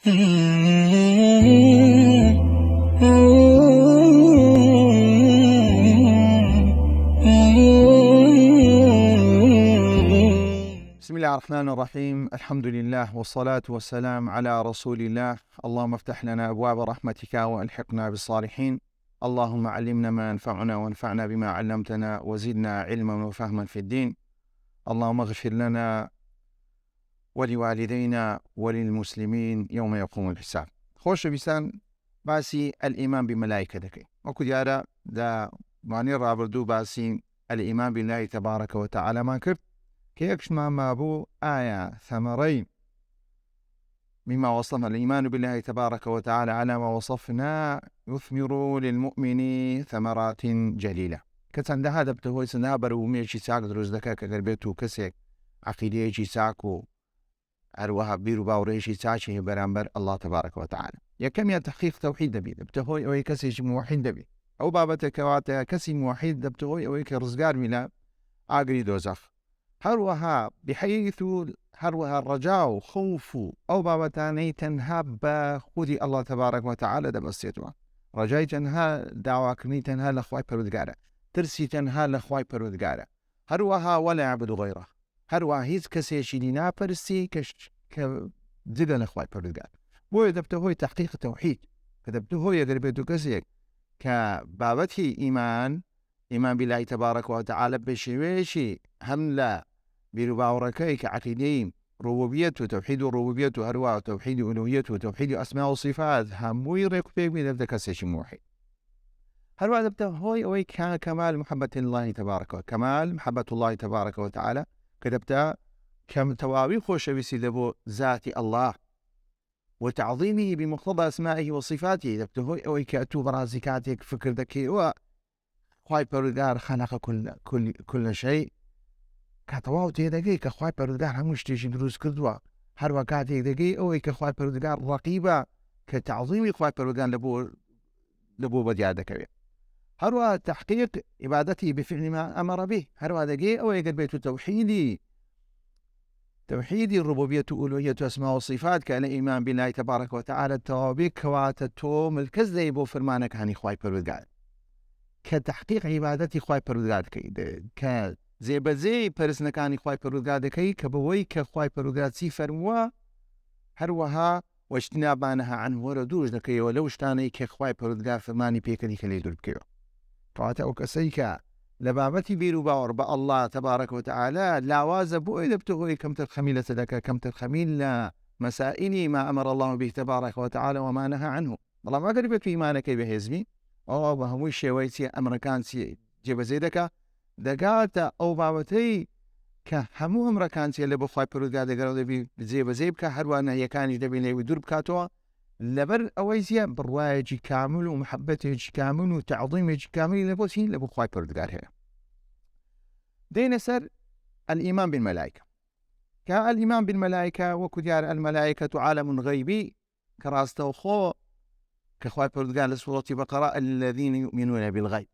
بسم الله الرحمن الرحيم. الحمد لله والصلاة والسلام على رسول الله. اللهم افتح لنا أبواب رحمتك وألحقنا بالصالحين. اللهم علمنا ما ينفعنا وانفعنا بما علمتنا وزدنا علما وفهما في الدين. اللهم اغفر لنا ولوالدينا وللمسلمين يوم يقوم الحساب. خوش بسان باسی الإيمان بملائكة دكي وكو ديارا دا معني رابردو باسی الإيمان بالله تبارك وتعالى ما كرت كيكش ما بو آية ثمرين مما وصفنا الإيمان بالله تبارك وتعالى على ما وصفنا يثمر للمؤمن ثمرات جليلة. كتن ده هذا بتهوي سنها برومية شي ساق دروز دكا كقربيتو كسيك عقيدة شي ساقو أروها بيرو باوري شي ساقشي برامبر الله تبارك وتعالى. يا كم يا تحقيق توحيد دبي بتهوي أو كسي موحد دبي أو بابتك واتا كسي موحد بتهوي أو كرزقار ملا آقري دوزخ هروها بحيث هروها الرجاء خوف أو بابتاني تنهاب خودي الله تبارك وتعالى دبستيتوا رجاي تنها دعواكني تنها لخواي پروردگاره ترسي تنها لخواي پروردگاره هروها ولا يعبد غيره هروها هيز كسي شيلينا پرسي كدل لخواي پروردگاره بو دبتهوي تحقيق توحيد فدبتهوي قربتو كسيك كبابته إيمان بالله تبارك وتعالى بشويشي هم لا بيرباوركي كعقيدين ربوبيته وتوحيد الربوبية وهروا وتوحيد ألوهيته وتوحيد أسماء وصفات هموي ريك فيك من ذلك كسيش موحد هروا دبته هوي أوي كمال محبة الله تبارك كمال محبة الله تبارك وتعالى كدبته كم تواوي خوش بسيدبو ذات الله وتعظيمه بمقتضى أسمائه وصفاته دبته هوي أوي كأتو برازكاتك فكر ذكي خواي پروردگار خلق كل شيء كتواو تيدقي كخواي پروردگار هموش تيجي دروز كردوا هر وقت يدقي أو كخواي پروردگار رقيبة كتعظيم خواي پروردگار لبو بديادة كبير هروا تحقيق عبادته بفعل ما أمر به هروا دقي أو قربيت توحيدي الربوبية ألوهية أسماء وصفات كان إيمان بالله تبارك وتعالى التوابيك كواتتوم الكزي بو فرمانك هاني خواي پروردگار كتحقيق عبادتي خواي پروردگار كي زي پرسنكاني خواي پروردگار كي كبوي كخواي پروردگار سي فرموا هروها واجتناب ما نهى عنه وردوج دكي ولو اشتاني كخواي پروردگار فرماني بيكني كلي دور بكيو فاتا وكسيكا لبابتي بيرو باور با الله تبارك وتعالى لا وازبو إذا بتغوي كم ترخميل سدك كم ترخميل مسائني ما أمر الله به تبارك وتعالى وما نهى عنه والله ما قربت في إيمانك بهزمي أو بهموش شويتي أمريكان سي جيب زيدك دقاتا أو بابتي كهمو أمريكان سي اللي بخواي پروردگار دقاو دبي زيب كهروانا يكاني دبي لي ودور بكاتوا لبر أويسيا بروايجي كامل ومحبتي كامل وتعظيمي كامل لبوسي اللي بخواي پروردگار هي دين سر الإيمان بالملائكة كالإيمان بالملائكة وكديار الملائكة عالم غيبي كراستو خو كخواي پروردگار لسورة بقرة الذين يؤمنون بالغيب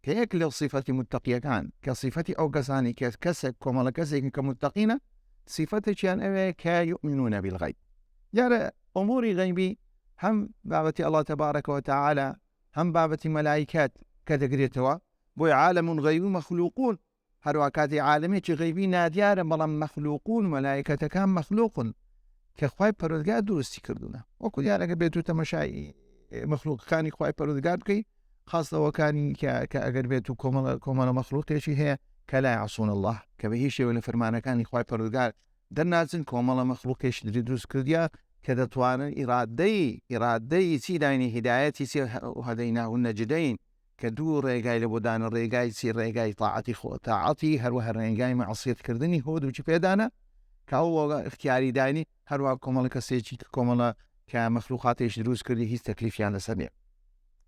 كيك لو صفة متقية كان كصفة أو كساني كسك كمال كسك كمتقين صفة كان أبي كيؤمنون بالغيب يعني أمور غيبي هم بابتي الله تبارك وتعالى هم بابتي ملائكات كتقريتوا بو عالم غيبي مخلوقون هرواكاتي عالمي غيبي ناديار بلام مخلوقون ملائكة كان مخلوق كخواي پروردگار درستی کردونه وكو دیارە بێتو تەمەشای مەخلووقەکانی خوای پەروەردگار بکەی خاستەوەکانی کە ئەگەر بێت و کۆمەڵە مەخلووقێکی هەیە کە لا يعصون الله کە بە هیچ شێوە لە فەرمانەکانی خوای پەروەردگار دەرناچن کۆمەڵە مەخلووقێکی دروست کردیا کە دەتوانن ئیرادەی چی داینی هیدایەتی چی هەدەیناه النەجدەین کە دوو ڕێگای لە بۆدانە ڕێگای چی ڕێگای تاعەتی هەروەها ڕێگای مەعسیەتکردنی هۆ دووچی پێدانە كاو اختياري دايني هروا كومال كسيتشي كومال كمخلوقاتيش دروس كردي هيس تكليفيان لسبيع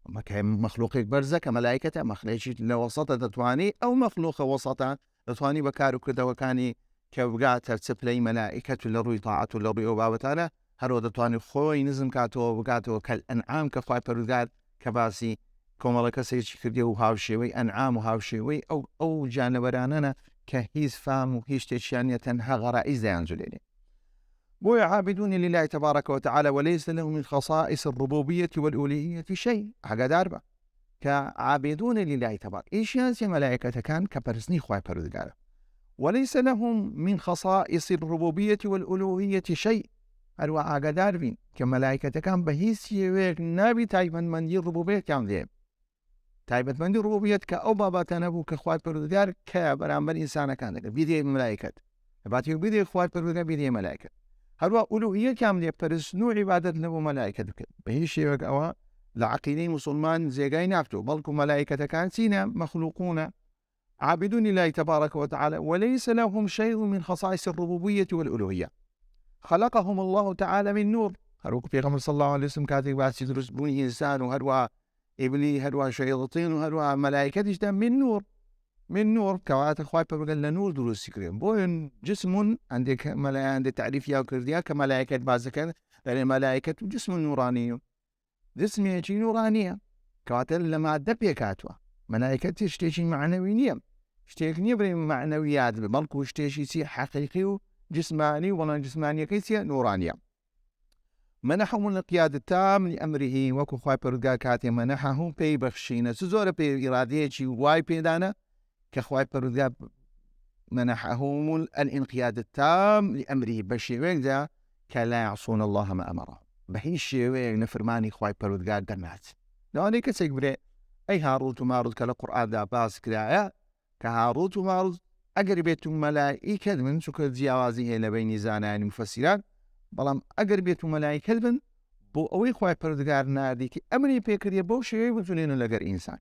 ما كمخلوقك برزة كملائكة مخلوقي لوسطة تتواني أو مخلوق وسطة تتواني بكارو كده وكاني كوقات تسبلي ملائكة لروي طاعة لروي وبابتانا هروا تتواني خوي نزم كاتو بقاتو كالأنعام كفاي برودقات كباسي كومال كسيتشي كردي وهاوشيوي أنعام وهاوشيوي أو جانوراننا كهيز فام وهيش تشانية تنها غرائز ينزلين بۆیە عابدون لله تبارك وتعالى وليس له من خصائص الربوبية والألوهية شيء. ئاگادار بە کە عابدون لله تبارك ئیشیان چێ مەلایکەتەکان کە پەرستنی خوای پەروەردگارە. وليس لهم من خصائص الربوبية والألوهية شيء. هەروە ئاگادار بین کە مەلایکەتەکان بە هیچ شێوەیەک نابی تایبەتمەندی ڕوبوبیەتیان لێ. تایبەتمەندی ڕوبوبیەت کە ئەو بابەتە نەبوو کە خوای پەروەردگار کە بەرامبەر ئینسانەکان دەکات بیدێ مەلایکەت دەباتێ بیدێ خوای پەروەردگار بیدێ مەلایکەت. هەروە ئولوهیەتیان لێ پەرستن و عیبادەت لەبوو مەلایکەت بکرد. بە هیچ شێوەیەک ئەوە لە عەقیدەی موسڵمان جێگای نافتووە، بەڵکو مەلایکەتەکان چینە؟ مەخلوقونە عابدون لله تبارك وتعالى وليس لهم شيء من خصائص الربوبية والألوهية. خلقهم الله تعالى من نور. هەروەکو پێغەمبەر صلى الله عليه وسلم کاتێک باسی دروستبوونی ئینسان و هەروە ئیبلی هەروە شەیاطین و هەروە مەلایکەتیشدا من نور کەواتە خوای پەروەردگار لە نور دروستی کردن. بۆیە جسم عندێک تعریف یا کردیا کە مەلایکەت باز دەکەن لەرێ مەلایکەت و جسم نورانی جسمێکی نورانیە کەواتە لە مادە پێکاتوە. مەلایکەت شتێکی معنەوی نییە، شتێک نییە بڵێ معنەویات بەڵکو شتێکی چی حەقیقی و جسمانی وەڵام جسمانیەکەی چیە؟ نورانیە. منحهم الانقياد التام لأمره وەکو خوای پەروەردگار کاتێ منحهم پێی بەخشینە چ زۆرە پێ ئیرادەیەکی وای پێدانە کە خوای پەروەردگار منحهم الانقياد التام لأمره بە شێوەیەکدا کە لا يعصون الله ما أمرهم بە هیچ شێوەیەک نەفرمانی خوای پەروەردگار دەنات. لەوانەیە کەسێک برێ ئەی هاڕوت و ماڕوت کە لە قورئاندا باس کرایە کە هاڕوت و ماڕوت ئەگەر بێت و مەلایکەت بن چونکە جیاوازی هەیە لە بینی زانایانی مفەسیران، بەڵام ئەگەر بێت و مەلایکەت بن بۆ ئەوەی خوای پەروەردگار ناردی کە ئەمری پێکردیە بەو شێوەیە بتونێنە لەگەر ئینسان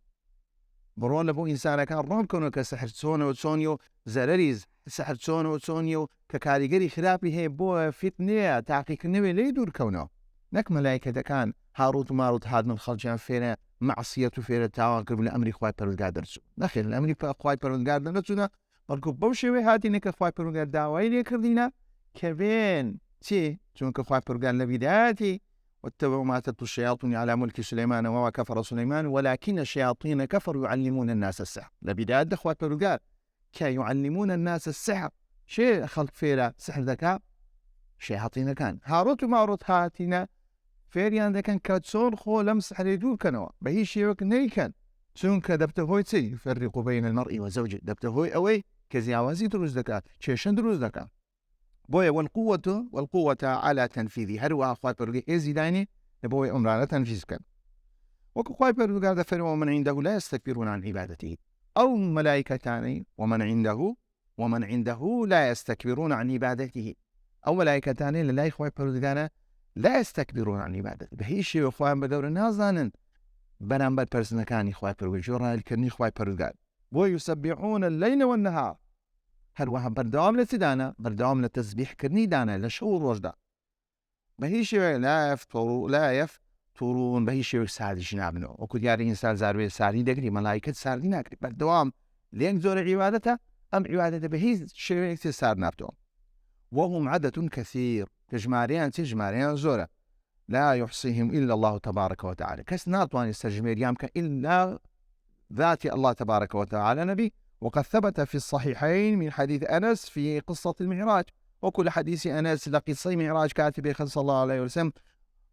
بڕۆن لە بۆ ئینسانەکان ڕۆنکەونەوە کە سەحر چۆنەوە چۆنی و زەرەری سەحر چۆنەوە چۆنی و کە کاریگەری خراپی هەیە بۆ فتنەیە تاقیکردنەوەی لێ دوورکەونەوە. نەک مەلایکەتەکان هاڕوت و ماڕوت هاتنە خەڵکیان فێرە مەعسیەت و فێرە تاوانکردن لە ئەمری خوای پەروەردگار دەرچوو. نەخێر لە ئەمری خوای پەروەردگار دەرنەچوونە، بەڵکو بەو شێوەیە هاتینە کە خوای پەروەردگار داوای لێ کردینە کە بێن چی؟ چونکە خوای پەروەردگار لە بیدایەتی واتبعوا ما تتلو الشياطين على ملك سليمان وما كفر سليمان ولكن الشياطين كفروا يعلمون الناس السحر. لبداية خوات پەروەردگار کە يعلمون الناس السحر شێ خەڵک فێرە سحر دەکا شەیاطینەکان. هاڕوت و ماڕوت هاتینە فێریان دەکەن کە چۆن خۆ لەم سحرێ دوور بکەنەوە بە هیچ شێوەیەک نەیکەن، چونکە دەبتە هۆی چی؟ يفرق بين المرء وزوجه، دەبتە هۆی ئەوەی کە جیاوازی دروست دەکات، کێشە دروست دەکات. بۆیە والقوة على تنفيذه. هەروەها خوای پەروەردگار هێزی داینێ لە بۆی ئەمرانە تەنفیز بکەن. وەکو خوای پەروەردگار دەفەرمێ ومن عنده لا يستكبرون عن عبادته. ئەو مەلایکەتانەی ومن عنده لا يستكبرون عن عبادته. ئەو مەلایکەتانەی لە لای خوای پەروەردگارە لا يستكبرون عن عبادته، بە هیچ شێوە خۆیان بەگەورە نازانن بەرامبەر پەرستنەکانی خوای پەروەردگار و ڕاهێلکردنی خوای پەروەردگار. بۆ يسبحون الليل والنهار. هەروەها بەردەوام لە چدانە؟ بەردەوام لە تەسبیحکردنی دانە لە شەو و ڕۆژدا. بە هیچ شێوەیە لا يفترون بە هیچ شێوەیەک ساردیش نابنەوە. وەکو دیارە ئینسان زاروێ ساردی دەگری مەلایکەت ساردی ناکرێت. بەردەوام لێنگ زۆرە عیبادەتە، ئەم عیبادەتە بە هیچ شێوەیەک سارد نابتەوە. وهم عدد كثير كجماريان تجماريان زورة لا يحصيهم إلا الله تبارك وتعالى. كس ناتواني استجميريان إلا ذات الله تبارك وتعالى نبي. وقد ثبت في الصحيحين من حديث أنس في قصة المعراج. وكل حديث أنس لقصة معراج كاتب صلى الله عليه وسلم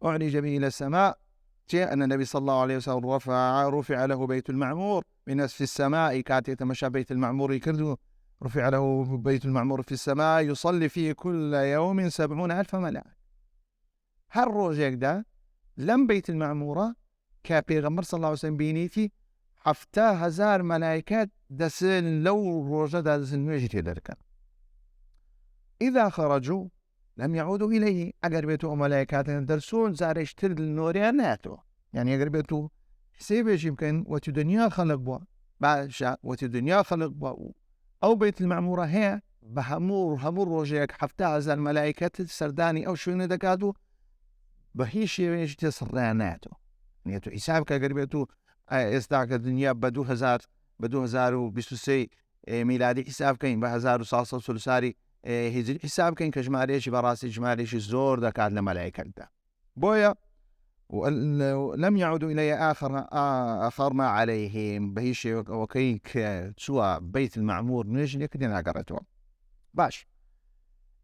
أعرج به إلى السماء أن النبي صلى الله عليه وسلم رفع له بيت المعمور من في السماء كاتب يتمشى بيت المعمور يكردو رفع له بيت المعمور في السماء يصلي فيه كل يوم 70,000 ملائكة. هر روجيك دا لم بيت المعمورة كبيغمبر صلى الله عليه وسلم بينيتي 7,000 ملائكات دسن لو روجة دسن مجري دركا. إذا خرجوا لم يعودوا إليه. أقر بيتو ملائكات درسون زارش ترد النورياناتو، يعني أقر بيتو حسيبش يمكن وتدنيا خلق بوا باشا وتدنيا خلق بوا أو بيت المعمورة هي بهمور روجيك 7,000 ملائكة سرداني أو شو ندكاتو بهيش يجي تصرياناتو. يعني تو حسابك قريبتو استعك الدنيا بدو 2023 ميلادي حساب كاين ب 1400 هجري حساب كاين كجماريش براسي جماريش الزور دكات الملائكة دا بويا ولم يعودوا إلي آخر ما عليهم بهيش وكيك سوى بيت المعمور نجل يكدين أقرأتوا باش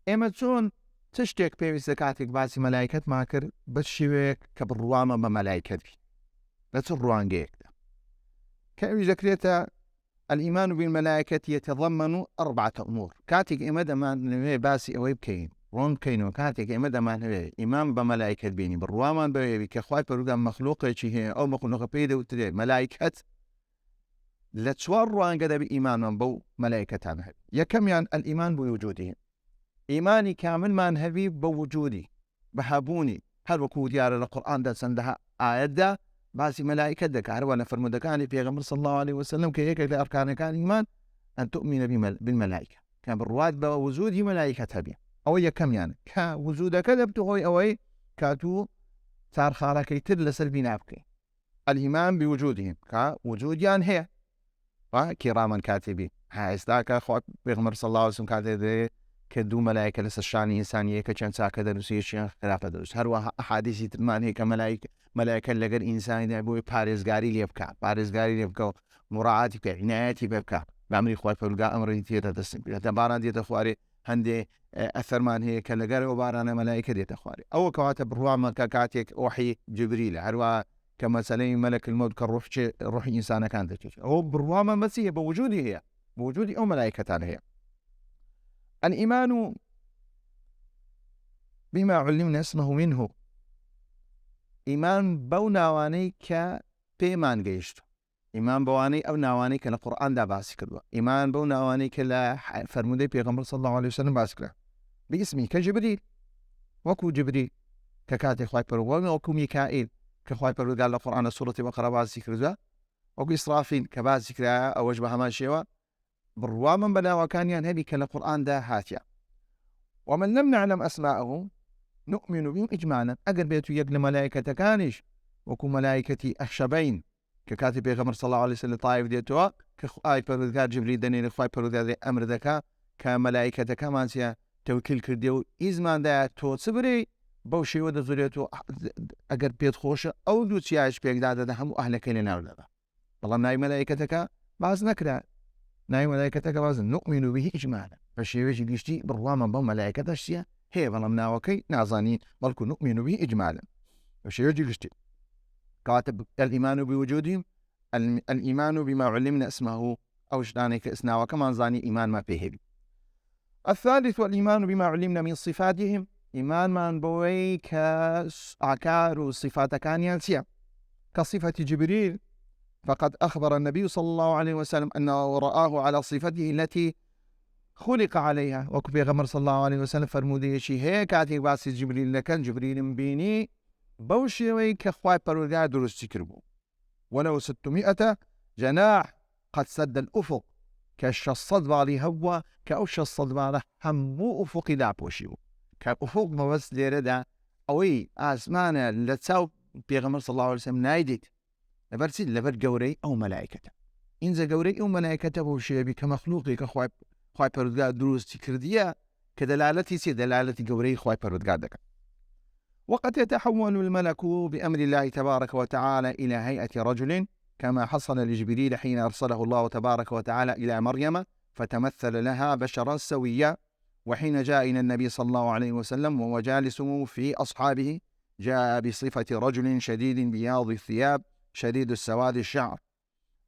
إما تون تشتێک پێویستە کاتێک باسی مەلایکەتمان کرد بە شێوەیەک کە بڕوامە بە مەلایکەتی لە چ ڕوانگەیەکدا کە ئەویش دەکرێتە الإيمان بالملائكة يتضمن 4 أمور. كاتك إما دمان باسي أوي بكين رون كينو كاتك إما دمان إيمان بملائكة بيني بالروامان بيبي كخواي بروغام مخلوقة شيء أو مخلوقة بيده وتدي ملائكة لتشوار روان قد بإيمان بو ملائكة عنها يكم يعني الإيمان بوجودهم إيماني كامل ما نهبي بوجودي بحبوني هل وكو ديار القرآن دا سندها آيات دا باسي ملائكة دك عروانا فرمودكاني في غمر صلى الله عليه وسلم كي هيك أركان كان إيمان أن تؤمن بالملائكة كان بالرواد بوجود ملائكة هبي أو يكم يعني كوجودك دبتو أوي كاتو صار خالك يتر سلبي نابكي الإيمان بوجودهم كوجود يعني هي كراما كاتبين هايستاك أخوات بيغمر صلى الله عليه وسلم كاتب كدو ملائكة لسشاني إنسانية كان ساكا دروسيش خلافة دروس هروا أحاديث تمان هيك ملائكة لقر إنسان يبوي بارزقاري ليبكا مراعاتي عنايتي ببكا بعمري خوي فلقا أمر تيتا تسم تباران ديتا خواري هندي أثر مان هيك لقر وبارانا ملائكة ديتا خواري أو كواتب رواما كاتيك وحي جبريل هروا كما سليم ملك الموت كالروح إنسان كانت تشي هو برواما مسيح بوجودي هي بوجودي أو ملائكة هي الإيمان بما علمنا اسمه منه إيمان بو ناواني كبيمان قيشتو إيمان بواني أو ناواني كالقرآن دا باسي كدوا إيمان بو ناواني كلا فرمودي بيغمر صلى الله عليه وسلم باسي كدوا باسمي كجبريل وكو جبريل ككاتي خواي برو وكو ميكائيل كخواي برو قال القرآن سورة بقرة باسي كدوا وكو إسرافيل كباسي كدوا أو وجبها ما شيوا برواما بلا وكان ينهبي كالقرآن دا هاتيا ومن لم نعلم أسماءه نؤمن بهم إجمالا أقر بيتو يقل ملائكة كانش وكو ملائكتي أخشبين ككاتب بيغمر صلى الله عليه وسلم طائف ديتوا كخواي برودقار جبريل داني لخواي برودقار أمر دكا كملائكة كمان سيا توكيل كرديو إزمان دا تو صبري بوشي ودا زوريتو أقر بيت خوش أو دو تياش بيك دادا دا همو أهلك لنا ولا والله ناي ملائكتك بعض نكرا ناي ملائكتك بعض نؤمن به إجمالا فشي ويجي ليشتي برواما بو ملائكة الشيا هي ظلمنا وكي نازاني بلكو نؤمن به إجمالا فشي ويجي ليشتي كاتب الإيمان بوجودهم الإيمان بما علمنا اسمه أو شدانك اسنا وكمان زاني إيمان ما فيه بي. الثالث والإيمان بما علمنا من صفاتهم إيمان من بوي كأعكار صفات كانيانسيا كصفة جبريل فقد أخبر النبي صلى الله عليه وسلم أنه رآه على صفته التي خلق عليها وكفي غمر صلى الله عليه وسلم فرمودي شي هيك عتي باسي جبريل لكن جبريل مبيني بوشي كخواي برودقار درستي كربو ولو 600 جناح قد سد الأفق كش الصدبة لهوا كأوش الصدبة له همو أفق لا بوشيو كأفق ما بس ليردا أوي أسمانا لتساو بيغمر صلى الله عليه وسلم نايدت لبرسيد لبر قوري أو ملائكته إنزا قوري أو ملائكته بوشي بي كمخلوقي كخواي برودقار درستي كرديا كدلالتي سي دلالتي قوري خواي برودقار دكا وقد يتحول الملك بأمر الله تبارك وتعالى إلى هيئة رجل كما حصل لجبريل حين أرسله الله تبارك وتعالى إلى مريم فتمثل لها بشرا سويا وحين جاء إلى النبي صلى الله عليه وسلم وهو جالس في أصحابه جاء بصفة رجل شديد بياض الثياب شديد السواد الشعر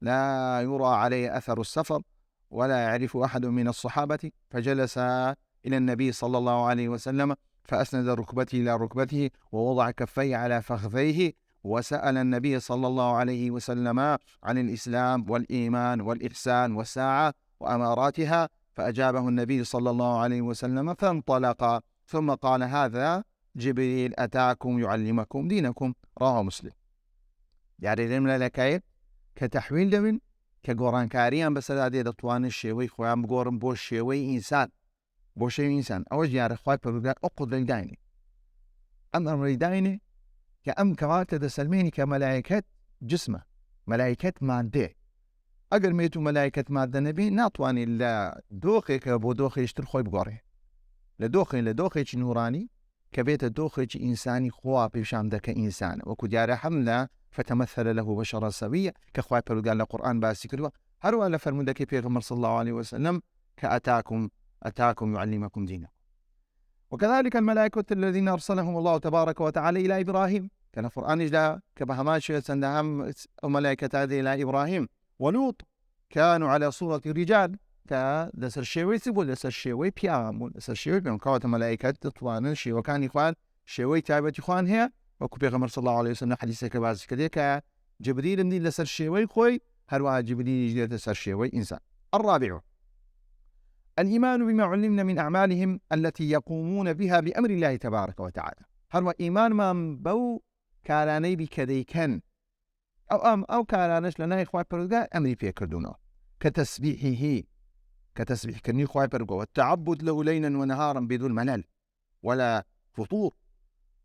لا يرى عليه أثر السفر ولا يعرف أحد من الصحابة فجلس إلى النبي صلى الله عليه وسلم فأسند ركبته إلى ركبته ووضع كفيه على فخذيه وسأل النبي صلى الله عليه وسلم عن الإسلام والإيمان والإحسان والساعة وأماراتها فأجابه النبي صلى الله عليه وسلم فانطلق ثم قال هذا جبريل أتاكم يعلمكم دينكم رواه مسلم. يعني لمن لكايب كتحويل دمن كقران كاريان بس هذا دطوان الشيوي خوام بقورن بوش شيوي إنسان بوشي إنسان أوج يعرف خواي برودقار أقود للدايني أمر للدايني كأم كواتة دسلميني كملائكة جسمه ملائكة مادة أقل ميتو ملائكة مادة نبي ناطواني لا دوخي كبو دوخي يشتر خوي بقوري لدوخي نوراني كبيت دوخي إنساني خوا بيشام دك إنسان وكو ديار حملة فتمثل له بشرا سوية كخواي برودقار القرآن باسي كدوا هروا لفرمودك بيغمر صلى الله عليه وسلم كأتاكم يعلمكم دينكم. وكذلك الملائكة الذين أرسلهم الله تبارك وتعالى إلى إبراهيم كان القرآن إجدا كبهماشية سندهم ملائكة هذه إلى إبراهيم ولوط كانوا على صورة رجال كدسر شوي سبول دسر شوي بيام دسر شوي بيام كوات ملائكة تطوان شي وكان إخوان شوي تابت إخوان هي وكو بيغمر صلى الله عليه وسلم حديثة كباز كذلك جبريل من دسر شوي خوي هروا جبريل يجي دسر شوي إنسان. الرابع الإيمان بما علمنا من أعمالهم التي يقومون بها بأمر الله تبارك وتعالى. هروا إيمان ما بو كاراني بكذيكن أو كارانش لنا إخوة برغا أمري في كردونا كتسبيحه كتسبيح كني إخوة برغا والتعبد له ليلا ونهارا بدون ملل ولا فطور.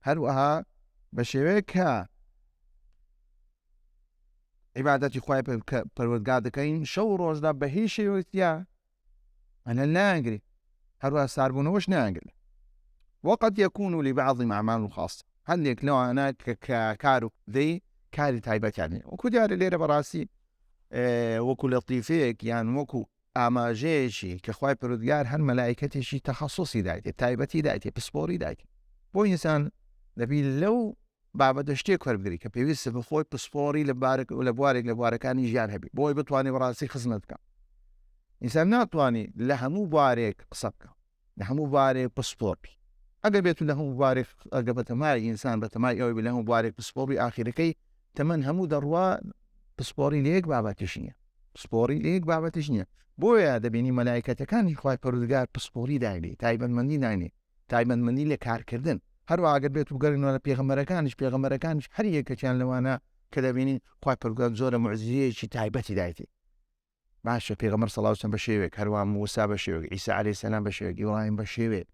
هروها بشيوكها عبادة إخوة برغا دكين شو روز دا بهيشي ويتيا أنا ناقري هروها ساربون وش ناقل. وقد يكون لبعض أعمال خاصة هل لو أنا كارو ذي كاري تايبات يعني وكو دياري ليرة براسي وكو لطيفيك يعني وكو أما جيشي كخواي برودقار هل ملائكتي شي تخصصي دايتي تايبتي دايتي بسبوري دايتي بو إنسان دبي لو بابا دشتيك فربقري كبيويس بخوي بسبوري لبوارك أني جيان هبي بوي بطواني براسي خزنتك إنسان ناطواني لها مبارك قصبك لها مبارك بسبوري أقل بيتو له مبارك أقل بتماي إنسان بتماي أو له مبارك بسبوري آخر كي تمن همو دروا بسبوري ليك بابا تشنيا بسبوري ليك بابا تشنيا بويا دبيني ملائكة كان يخوي پروردگار بسبوري دايلي تايبن مني دايني تايبن مني لكار كردن هروا أقل بيتو بقرن ولا بيغمركانش حريه كان لو أنا كذا بيني خوي پروردگار زور معززية شي تايبتي دايتي ماشي بيغمر صلى الله عليه وسلم بشيوك هروا موسى بشيوك عيسى عليه السلام بشيوك إبراهيم بشيوك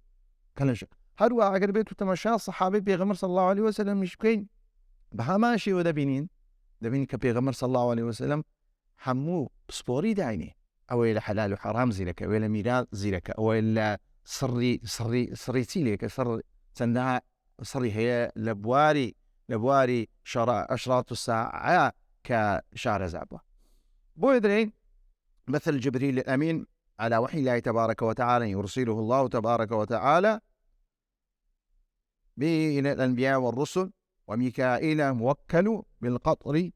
كلش هروا أقل بيتو تمشى صحابي بيغمر صلى الله عليه وسلم مش بكين بها ماشي ودبينين دبيني كبيغمر صلى الله عليه وسلم حمو بسبوري دايني أو إلى حلال وحرام زيلك أو إلى ميراث زيلك أو إلى صري تيلك صر سندها صري هي لبواري أشراط الساعة كشهر زعبة بويدرين مثل جبريل الأمين على وحي الله تبارك وتعالى يرسله الله تبارك وتعالى به إلى الأنبياء والرسل وميكائيل موكل بالقطر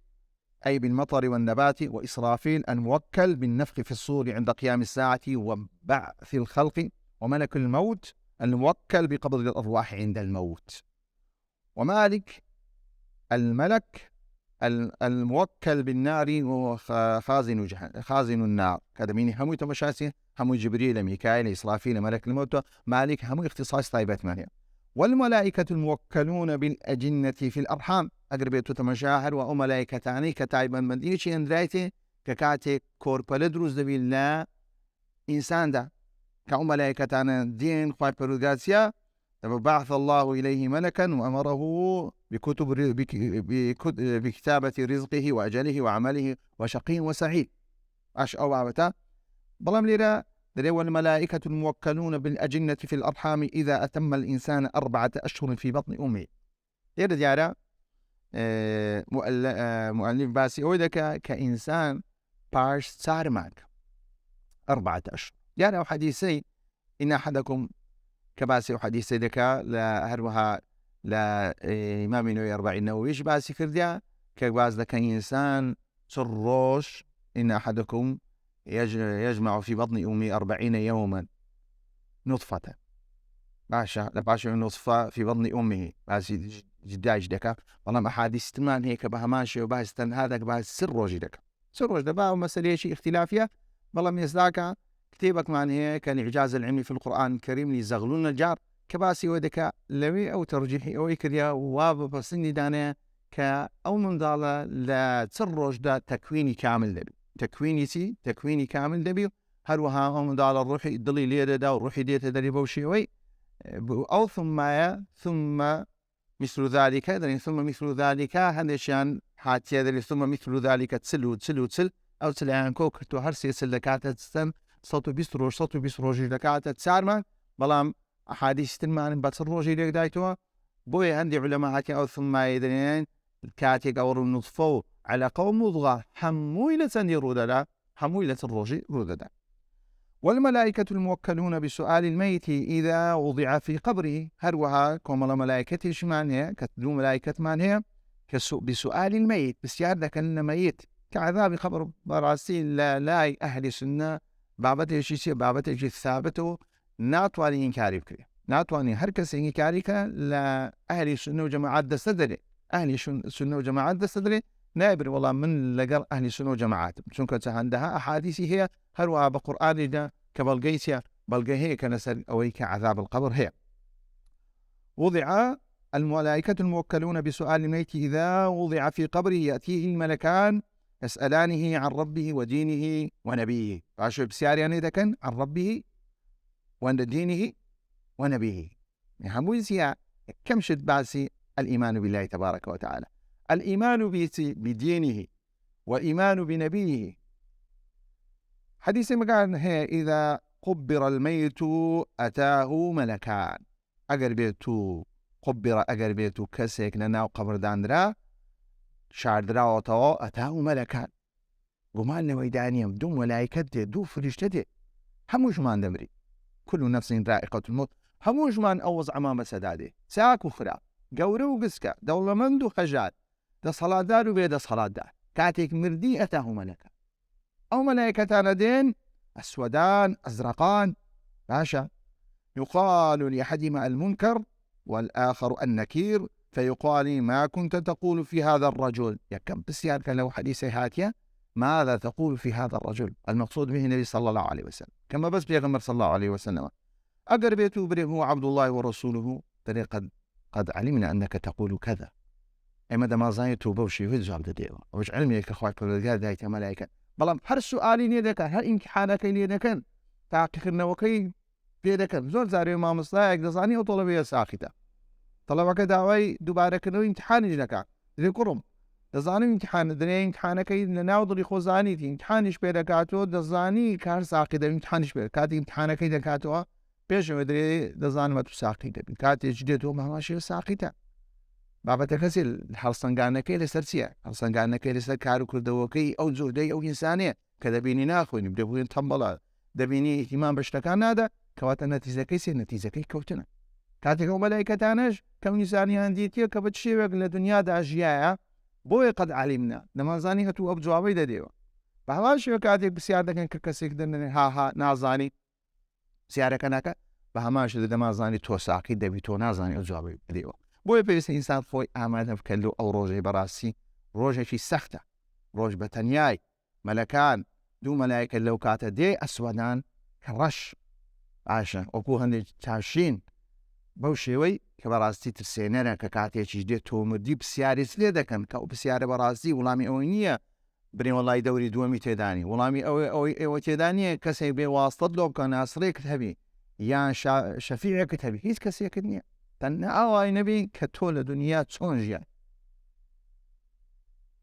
أي بالمطر والنبات وإسرافيل الموكل بالنفخ في الصور عند قيام الساعة وبعث الخلق وملك الموت الموكل بقبض الأرواح عند الموت ومالك الملك الموكل بالنار وهو خازن النار كذا مين همو تمشاسي همو جبريل ميكائيل إسرافيل ملك الموت مالك همو اختصاص طيبات مالها والملائكة الموكلون بالأجنة في الأرحام أقربية تمشاهر وملائكتاني كتايبا من ديشي اندرايتي ككاتي كوربالدروز دبي الله إنسان دا كملائكتان دين خواي برودغاسيا بعث الله إليه ملكا وأمره بكتابة رزقه وأجله وعمله وشقي وسعيد أو عبتا بلام ليرا والملائكة الموكلون بالأجنة في الأرحام إذا أتم الإنسان 4 أشهر في بطن أمه ليرا ديارا مؤلف باسي أويدا كإنسان بارش سارماك 4 أشهر ديارا وحديثي إن أحدكم كباسي وحديثي دكا لا هروها لا إمام نووي 40 نوويش باسي كرديا كباز دكا إنسان سروش إن أحدكم يجمع في بطن أمي 40 يوما نطفة باشا نطفة في بطن أمه باسي جداج دكا والله أحاديث تمان هيك بها ماشي وباستن هذا باس سروج دكا سروج دبا ومسألة شيء اختلافية والله من يسلاك كتابك معنى هيك الإعجاز العلمي في القرآن الكريم ليزغلون الجار كباسي ودكا لوي أو ترجيحي أو يكريا واب بسني دانا كأو من ضالة لا تسروج دا تكويني كامل دبي تكويني كامل دبي هروها أو من ضالة الروحي الضلي ليدا دا والروحي ديتا دا بوشيوي أو ثم مثل ذلك ثم مثل ذلك هذا شان حاتي ثم مثل ذلك تسل أو تسل كوك تو هرسي سلكات تسم صوتو بيستروج لكات تسارما بلام أحاديث تنمان بتسروجي لك دايتوها بوي عندي علماء حكي أو ثم يدرين الكاتيك أو النطفو على قوم مضغة حمويلة يروددا حمويلة الروجي روددا والملائكة الموكلون بسؤال الميت إذا وضع في قبره هروها كوملا ملائكة شمانها كتدو ملائكة مانها بسؤال الميت بسيار لك أن ميت كعذاب قبر براسي لا أهل سنة بابته شيء بابته شيء ثابته ناتواني إنكاري بكري ناتواني هركس إنكاري لا أهل سنة وجماعات دستدري أهل سنة وجماعات دستدري نابر والله من لقر أهل سنة وجماعات شنك عندها أحاديث هي هروها بقرآن دا كبلغيسيا بلغيه كنسر أويك عذاب القبر هي وضع الملائكة الموكلون بسؤال الميت إذا وضع في قبره يأتيه الملكان يسألانه عن ربه ودينه ونبيه فاشو بسيار يعني إذا كان عن ربه ودينه ونبيه هموزيا كم شد باسي الإيمان بالله تبارك وتعالى الإيمان بدينه وإيمان بنبيه حديث مقال هي إذا قبر الميت أتاه ملكان أجر بيتو قبر أجر بيتو كسيك ناو قبر داندرا شاردرا وطو أتاه ملكان قمان ويدانيهم دو ملائكة دو فرشتة هموش مان دمري كل نفس رائقة الموت هموش مان أوز عمام سداده ساك وخرا قورو قسكا دولة مندو خجال دا صلاة دار وبيدا صلاة دار كاتيك مردي أتاه ملكان أو ملائكتان دين أسودان أزرقان باشا يقال لأحدهما المنكر والآخر النكير فيقال ما كنت تقول في هذا الرجل كم بسيار كان له حديث هاتيا ماذا تقول في هذا الرجل المقصود به النبي صلى الله عليه وسلم كما بس بيغمر صلى الله عليه وسلم أقربيته بره هو عبد الله ورسوله قد علمنا أنك تقول كذا أما دما زايتو بوشي في الجواب ديوا وش علمي كخواي بالرجال دايت ملائكة بلام هر سؤالي نيدك هر امتحانك نيدك تحقيق النوكي بيدك زور زاري ما مصلاك دزاني وطلبية ساخته طلبك دعوي دوباره كنو امتحان جنكا ذي قرم دزاني امتحان دنيا امتحانك ناوضري خوزاني تي امتحانش بيدكاتو دزاني كار ساقده امتحانش بيدكاتي امتحانك دكاتو بيش مدري دزاني ما تساقده كاتي جديتو ما ماشي ساقته بابا تكسل الحرصنقانك لسرسيا حرصنقانك لسر كارو كردوكي او زودي او انسانيه كذا بيني ناخذ بدبوين تنبلا دبيني اهتمام بشتكان هذا كوات النتيجه كيسي نتيجه كي كوتنا كاتك ملائكه تانش كم انساني عندي كبتشي وقل دنيا دا اشياء بوي قد علمنا لما زاني هتو اب جوابي ديوا بهواش كاتك بسيادك ككسيك دن ها نازاني سيارك انك بهماش دما زاني تو ساقي دبي تو نازاني جوابي ديوا بۆیە پێویستە ئینسان خۆی ئامادە بکەن ئەو ڕۆژەی بەڕاستی ڕۆژێکی سەختە ڕۆژ بە تەنیای مەلەکان دوو مەلایکە لەو کاتە دێ ئەسوەدان کە ڕەش ئاشە وەکوو هەندێک چاشین بەو شێوەی کە بەڕاستی ترسێنەرە کە کاتێکیش دێت تۆ مردی پرسیارێت لێ دەکەن کە ئەو پرسیارە بەڕاستی وڵامی ئەوەی نییە بنێ وەڵای دەوری دووەمی تێدانی وڵامی ئەوەی ئێوە تێدانیە کەسێک بێ واستەت لۆ بکە ناسڕێکت هەبی یان شەفیعێکت هەبی هیچ کەسێکت نییە تەنها ئاوای نەبی کە تۆ لە دنیا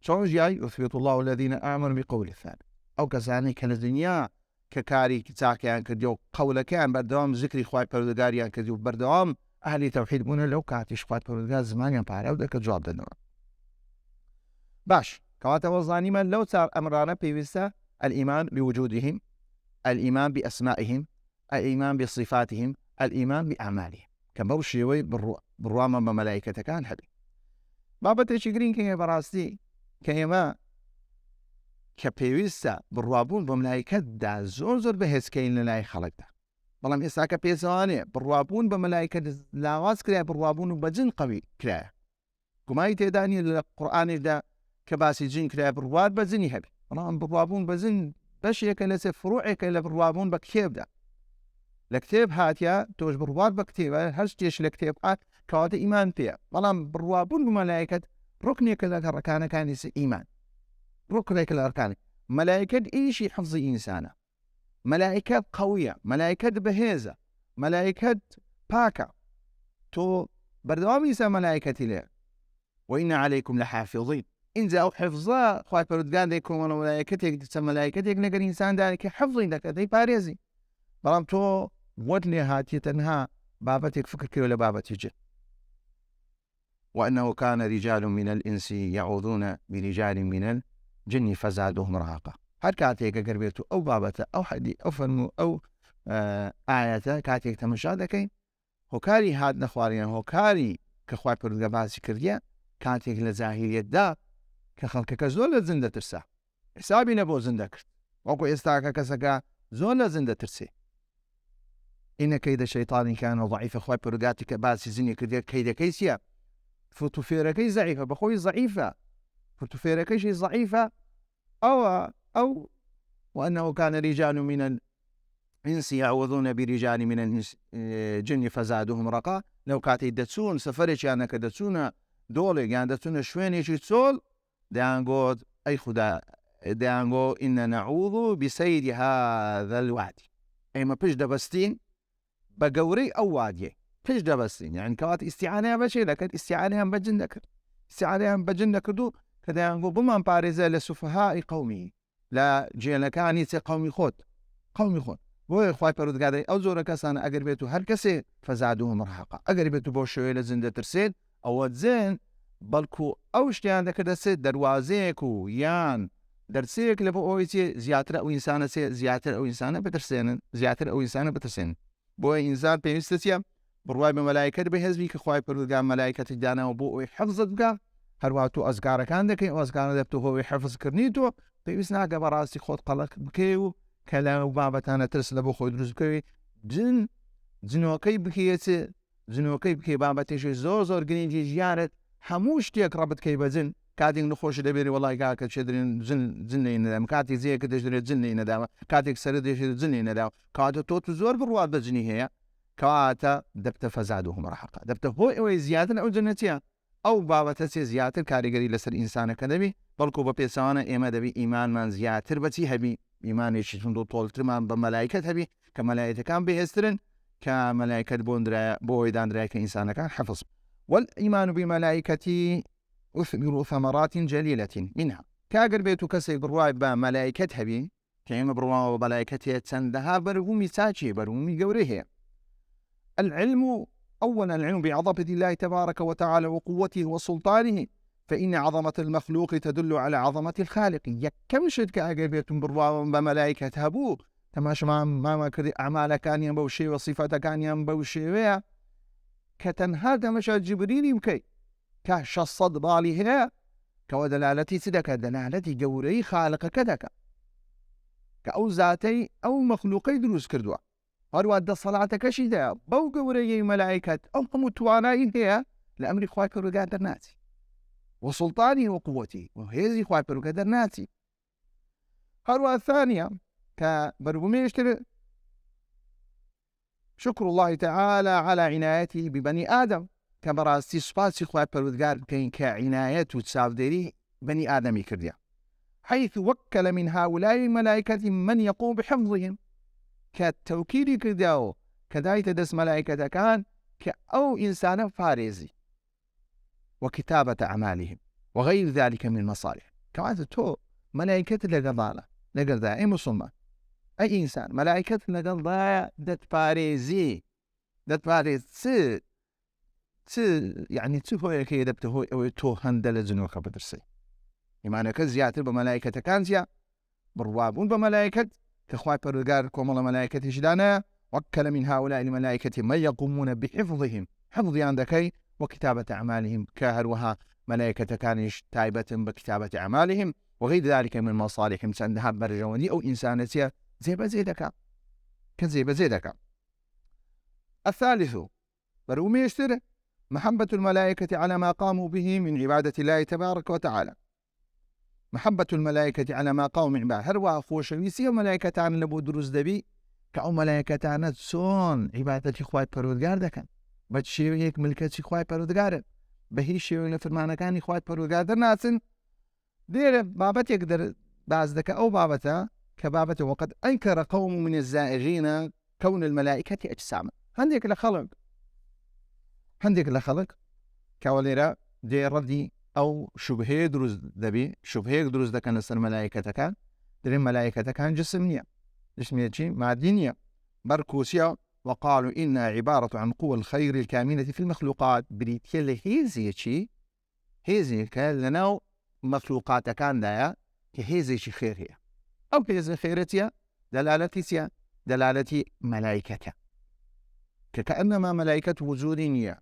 چۆن ژیای يثبت الله الذين آمنوا بقول الثابت ئەو کەسانی کە لە دنیا کە کاری چاکیان کردی و قەولەکەیان بەردەوام ذکری خوای پەروەردگاریان کردی و بەردەوام ئەهلی تەوحید بوونە لەو کاتیش خوای پەروەردگار زمانیان پارێ دەکە جواب دەنەوە باش کەواتەوە زانیمە لەو چار ئەمرانە پێویستە الإيمان بوجودهم الإيمان بأسمائهم الإيمان بصفاتهم الإيمان بأعمالهم کە بەو شێوەی بڕوامە بە مەلایکەتەکان هەبی بابەتێکی گرنگ هەیە بەڕاستی کە ئێمە کە پێویستە بڕوابوون بە مەلایکەتدا زۆر بەهێزکەین لە لای خەڵکدا بەڵام ئێستا کە پێچەوانێ بڕوابوون بە مەلایکەت لاواز کرای بڕوابوون و بە جن قەوی کرایە گومای تێدا نیە لە قورئانێکدا کە باسی جن کرای بڕوات بە جنی هەبی بەڵام بڕوابوون بە جن بەشێکە لەسێ فڕوعێکە لە بڕوابوون بە کتێبدا لە کتێب هاتیە تۆش بڕوات بە کتێبە هەر شتێش لە کتێب هات کەواتە ئیمان پێە بەڵام بڕوابوون بە مەلایکەت ڕوکنێکە لە ڕەکانەکانی ئیمان ڕوکنێکە لە ئەرکانی مەلایکەت ئیشی حەفزی ئینسانە مەلایکەت قەویە مەلایکەت بەهێزە مەلایکەت پاکە تۆ بەردەوامی سا مەلایکەتی لێ وإن عليكم لحافظين اینجا ئەو حفظە خوای پەروەردگار دەی کۆمەڵە مەلایکەتێک چە مەلایکەتێک لەگەر ئینساندانێک کە حەفزی دەکەی پارێزی بەڵام تۆ وەت لێ هاتیە تەنها بابەتێک فکر کرد لە بابەتی جن وأنه كان رجال من الإنس يعوذون برجال من الجن فزادوهم رهقا هەر کاتێک ئەگەر بێت و ئەو بابەتە ئەو حەدی ئەو فەرموو ئەو ئاەتە کاتێک تەمەشا دەکەین هۆکاری هات نەخواردنە هۆکاری کە خوای پەروەردگار باسی کردیە کاتێک لە جاهیلیەتدا کە خەڵکەکە زۆر لە جن دەترسا حسابی نەبۆ جن دەکرد وەکو ئێستاکە کەسەکە زۆر لە جن دەترسێ إن كيد الشيطان كان ضعيفا خوای پەروەردگاری کە باسی زنی کردیە کەیدەکەی چییە فتوفێرەکەی زەعیفە بەخۆی زەعیفە فتوفێرەکەیشی زەعیفە أو وأنه كان رجال من الإنس يعوذون برجال من الجن فزادهم رقا لو كاتي دتسون سفرش يعني كدتسون دولة يعني دتسون شويني تسول دانغو أي خدا دانغو إن نعوذ بسير هذا الوادي أي ما بيش دبستين بقوري أو وادي بيش دبستين يعني كوات استعانة بشي لكن استعانة بجن كدو كدانغو بمان بارزة لسفهاء قومي لا جيلكاني قومي خود بۆیە خوای پەروەردگار ئەو زۆرە کەسانە ئەگەر بێت و هەر کەسێ فەزادوهم رهقا ئەگەر بێت و بۆ شوێ لە جن دەترسێت ئەوە جن بەڵکو ئەو شتیان دەکە دەسێت دەواازەیەک و یان دەرسەیەک لە بۆ ئەوەی چێ زیاتر ئەو ئینسانە چێ زیاتر ئەو ئینسانە بترسێنن زیاتر ئەو ئینسانە بترسێنن بۆیە ئینسان پێویستە چیە بڕوای بە مەلایکەت بەهێزبی کە خوای پەروەردگار مەلایکەتی داناوە بۆ ئەوەی حەفزت بکات هەروە تۆ ئەزگارەکان دەکەی ئەو ئەزگارە دەبتە هۆی حەفزکردنی تۆ پێویست ناکە بەڕاستی خۆت قەڵق بکەی و کە لەو بابەتانە ترس لە بۆ خۆی دروست بکەوی جنۆکەی بکەی بابەتێکی زۆر گرنگی ژیانت هەموو شتێک ڕەبت کەی بە جن کاتێک نەخۆشی دەبێری وەڵای کاکە چێدرێن جن لێی نەدام کاتێک جەیەکە دەژێت جن لێی نەداوە کاتێک سەرە دێژێت جن لێی نەداوە کاتە تۆ زۆر بڕوات بە جنی هەیە کەواتە دەبتە فەزادوهم رهقا دەبتە هۆی ئەوەی زیاتر ئەو جنە چییە ئەو بابەتە چێ زیاتر کاریگەری لەسەر ئینسانەکە دەبی بەڵکو بە پێچەوانە ئێمە دەبی ئیمانمان زیاتر بەچی هەبی ئیمانێکی تونند و تۆڵترمان بە مەلایکەت هەبی کە مەلایکەتەکان بەهێزترن کە مەلایکەت بۆ ئەوەی دانرایە کە ئینسانەکان حەفظ والإيمان بملائكة أثمر ثمرات جليلة منها كاغر بيتو كسي برواي با ملائكة هبي كيما برواي ملائكة تسندها برهومي ساچي برهومي قوريه أولا العلم بعظمة الله تبارك وتعالى وقوته وسلطانه فإن عظمة المخلوق تدل على عظمة الخالق يكمشد كاغر بيتو برواي بملائكة هبو تماش ما كردي أعمال كان ينبوشي وصفات كان ينبوشي كتنها دمشا جبريل بكي كشصد بالي هنا كودلالتي سدك دلالتي جوري خالق كدك كأو ذاتي أو مخلوقي دروس كردوا هروا د صلاة كشيدا بو جوري ملائكة أو متواناي هي لأمر خواي پروردگار ناتي وسلطاني وقوتي وهذه خواي پروردگار ناتي هروا الثانية كبربومي يشتري شكر الله تعالى على عنايته ببني آدم كبراستی سپاسی خوای پەروەردگار بکەین کە عنایەت و چاودێری بني آدمی کردیە حيث وكل من هؤلاء الملائكة من يقوم بحفظهم كالتوكيل كرداو كدايت دس ملائكة كان كأو إنسان فارزي وكتابة أعمالهم وغير ذلك من المصالح كمان تو ملائكة لقضالة لقضاء أي مسلمان أي إنسان ملائكة لقضاء دت فارزي يعني هۆیەکە دەبتە هۆی ئەوەی تۆ هەندە لە جنۆکە بدرسی ئیمانەکە زیاتر بە مەلایکەتەکان زیە بڕوابوون بە مەلایکەت کە خوای پەروەردگار کۆمەڵە مەلایکەتیش دانایە وەکەل من هؤلاء الملائكة من يقومون بحفظهم حفظیان دەکەی وكتابة أعمالهم کە هەروەها مەلایکەتەکانیش تایبەتن بە كتابة أعمالهم وغير ذلك من مصالحهم چەندەها بەرژەوەندی ئەو ئینسانەتیە جێبەجێ دەکات الثالث بەرومێشتر محبة الملائكة على ما قاموا به من عبادة الله تبارك وتعالى محبة الملائكة على ما قاموا من عبادة هروا خوشويسي ملائكتان لبو دروز دبي كأو ملائكتان سون عبادة خواي پەروەردگار دەکەن بە شێوەیەک ملکەتی خواي پەروەردگارن بە هیچ شێوەیەک لە فەرمانەکانی خواي پەروەردگار دەرناچن دێرە بابەتێک باز دەکە ئەو بابەتە کە بابەتە وقد أنكر قوم من الزائغين كون الملائكة أجساما هەندێک لە خەڵک کاوەلێرە دێ ڕەدی ئەو شوبهەیە شوبهەیەک دروست دەکەن لەسەر مەلایکەتەکان دەڵێن مەلایکەتەکان جسم نییە جسمێکی مادی نییە بەرکوسیە وقالوا إنها عبارة عن قوى الخير الكامنة في المخلوقات بريتيا لهيزيكي هێزێکە لەناو مەخلوقاتەکاندایە کە هێزێکی خێر هەیە ئەو هێزە خێرەتیە دەلالەتی چیە؟ دەلالەتی مەلایکەتە کە کەئەنەما مەلایکەت وجودی نییە،